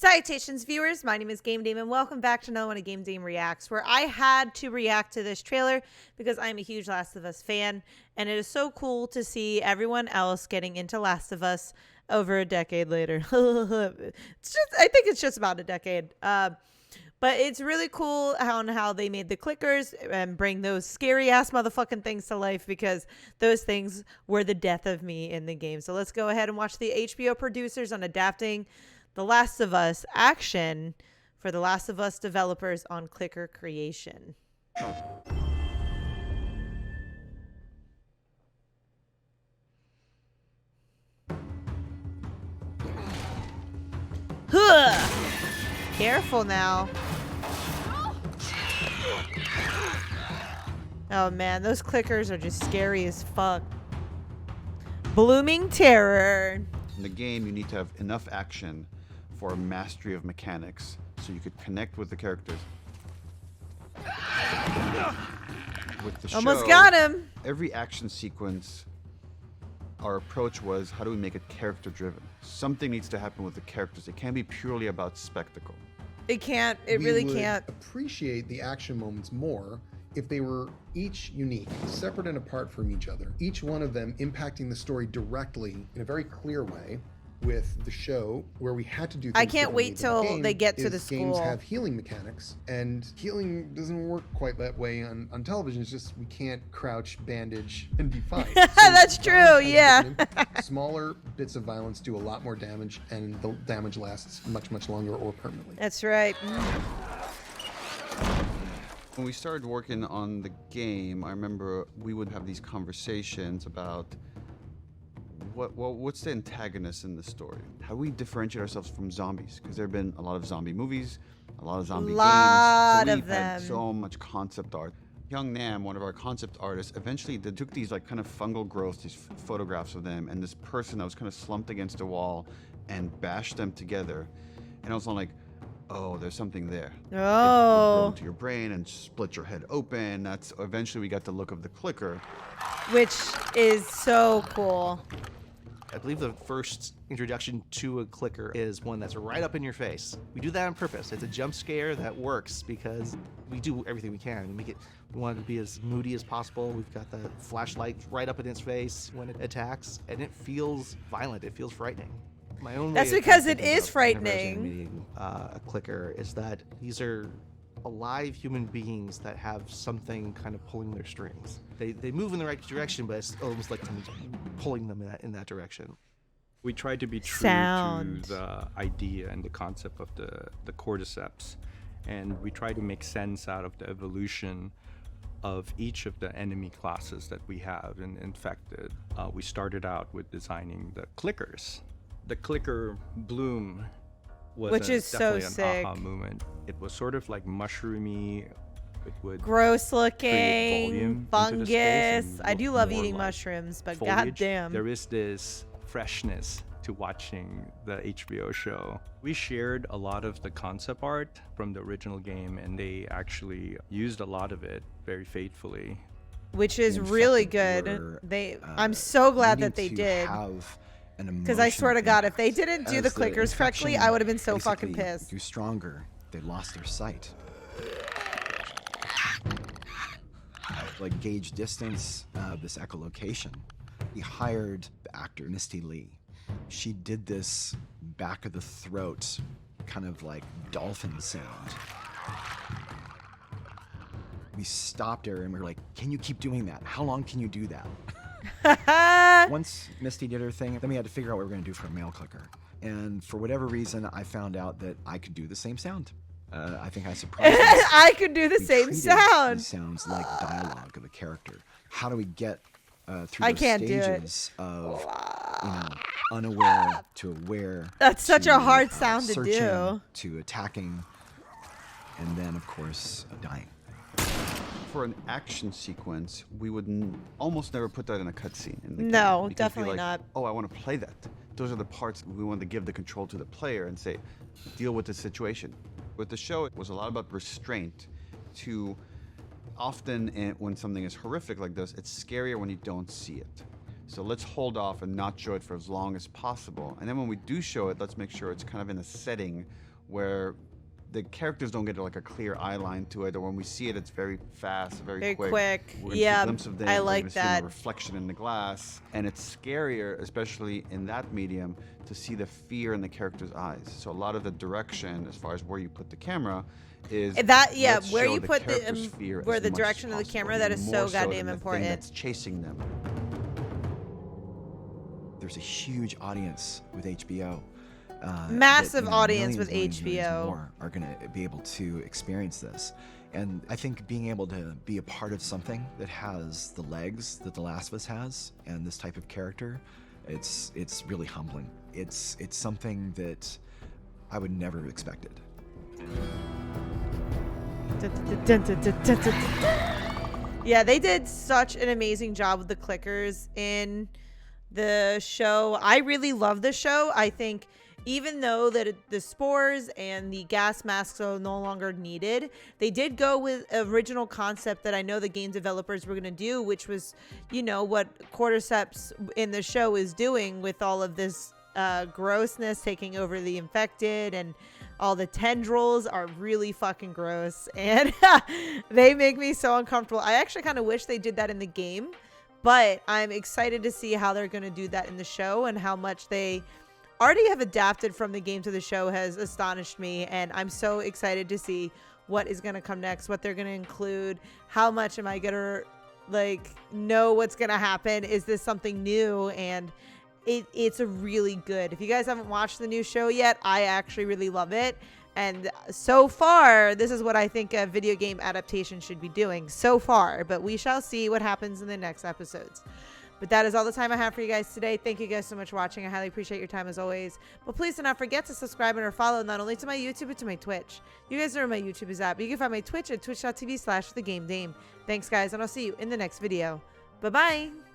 Salutations, viewers. My name is GameDame, and welcome back to another one of GameDame Reacts, where I had to react to this trailer because I'm a huge Last of Us fan, and it is so cool to see everyone else getting into Last of Us over a decade later. I think it's just about a decade. But it's really cool how they made the clickers and bring those scary ass motherfucking things to life, because those things were the death of me in the game. So let's go ahead and watch the HBO producers on adapting The Last of Us action for The Last of Us developers on Clicker Creation. Huh. Careful now. Oh man, those clickers are just scary as fuck. Blooming terror. In the game, you need to have enough action for a mastery of mechanics so you could connect with the characters. With the Almost show, got him. Every action sequence, our approach was, how do we make it character driven? Something needs to happen with the characters. It can't be purely about spectacle. It can't. It really can't. Appreciate the action moments more if they were each unique, separate and apart from each other, each one of them impacting the story directly in a very clear way. With the show, where we had to do things I can't wait till they get to the games school. have healing mechanics, and healing doesn't work quite that way on television. It's just we can't crouch, bandage, and be fine. So That's true, yeah. Smaller bits of violence do a lot more damage, and the damage lasts much, much longer or permanently. That's right. When we started working on the game, I remember we would have these conversations about what's the antagonist in the story? How do we differentiate ourselves from zombies? Because there have been a lot of zombie movies, a lot of zombie games. So we've had so much concept art. Young Nam, one of our concept artists, eventually they took these like kind of fungal growths, these photographs of them, and this person that was kind of slumped against a wall, and bashed them together. And I was like, oh, there's something there. Oh. It will grow into your brain and split your head open. That's eventually we got the look of the clicker, Which is so cool. I believe the first introduction to a clicker is one that's right up in your face. We do that on purpose. It's a jump scare that works because we do everything we can. We want it to be as moody as possible. We've got the flashlight right up in its face when it attacks, and it feels violent. It feels frightening. My own That's way of because it thinking is of frightening. animating, a clicker is that these are alive human beings that have something kind of pulling their strings. They move in the right direction, but it's almost like someone's pulling them in that direction. We tried to be true Sound. to the idea and the concept of the cordyceps, and we try to make sense out of the evolution of each of the enemy classes that we have. And in fact, we started out with designing the clickers. The clicker bloom was Which is so definitely sick. an aha moment. It was sort of like mushroomy. It would Gross create looking, volume into the space fungus. and I do look love more eating like mushrooms, but foliage. goddamn. There is this freshness to watching the HBO show. We shared a lot of the concept art from the original game, and they actually used a lot of it very faithfully. Which is In really fact, good. we're, I'm so glad needing that they to did. have an Because I swear to emotional God, if they impact. didn't do the As clickers correctly, infection I would have been so fucking basically pissed. grew stronger. They lost their sight. Like gauge distance, this echolocation. We hired the actor Misty Lee. She did this back of the throat, kind of like dolphin sound. We stopped her and we were like, can you keep doing that? How long can you do that? Once Misty did her thing, then we had to figure out what we were going to do for a male clicker. And for whatever reason, I found out that I could do the same sound. I think I surprised myself. I could do the We same treated sound. These sounds like dialogue of a character. How do we get through I those can't do it. stages of, unaware to aware? That's such to, a hard sound to searching, do. to attacking, and then of course dying. For an action sequence, we would almost never put that in a cutscene. No, definitely not. Oh, I want to play that. Those are the parts we want to give the control to the player and say, deal with the situation. With the show, it was a lot about restraint. To often, when something is horrific like this, it's scarier when you don't see it. So let's hold off and not show it for as long as possible. And then when we do show it, let's make sure it's kind of in a setting where the characters don't get like a clear eye line to it, or when we see it, it's very fast, very quick. quick. We're gonna see a Yeah, glimpse of them, I we're like gonna see that. the reflection in the glass, and it's scarier, especially in that medium, to see the fear in the character's eyes. So a lot of the direction, as far as where you put the camera, is That yeah, let's where show you the put the character's fear where as the much direction as of the possible, camera, that is more so than goddamn the thing important. that's chasing them. There's a huge audience with HBO. Massive that, audience with millions HBO. more are going to be able to experience this. And I think being able to be a part of something that has the legs that The Last of Us has, and this type of character, it's really humbling. It's something that I would never have expected. Yeah, they did such an amazing job with the clickers in the show. I really love the show. I think even though that the spores and the gas masks are no longer needed, they did go with original concept that I know the game developers were going to do, which was, you know, what Cordyceps in the show is doing with all of this grossness taking over the infected, and all the tendrils are really fucking gross, and they make me so uncomfortable. I actually kind of wish they did that in the game, but I'm excited to see how they're going to do that in the show, and how much they already have adapted from the game to the show has astonished me. And I'm so excited to see what is going to come next, what they're going to include, how much am I going to like know what's going to happen. Is this something new? And it's a really good. If you guys haven't watched the new show yet, I actually really love it. And so far, this is what I think a video game adaptation should be doing so far. But we shall see what happens in the next episodes. But that is all the time I have for you guys today. Thank you guys so much for watching. I highly appreciate your time as always. But please do not forget to subscribe and or follow not only to my YouTube, but to my Twitch. You guys know where my YouTube is at. But you can find my Twitch at twitch.tv/thegamedame. Thanks, guys, and I'll see you in the next video. Bye-bye.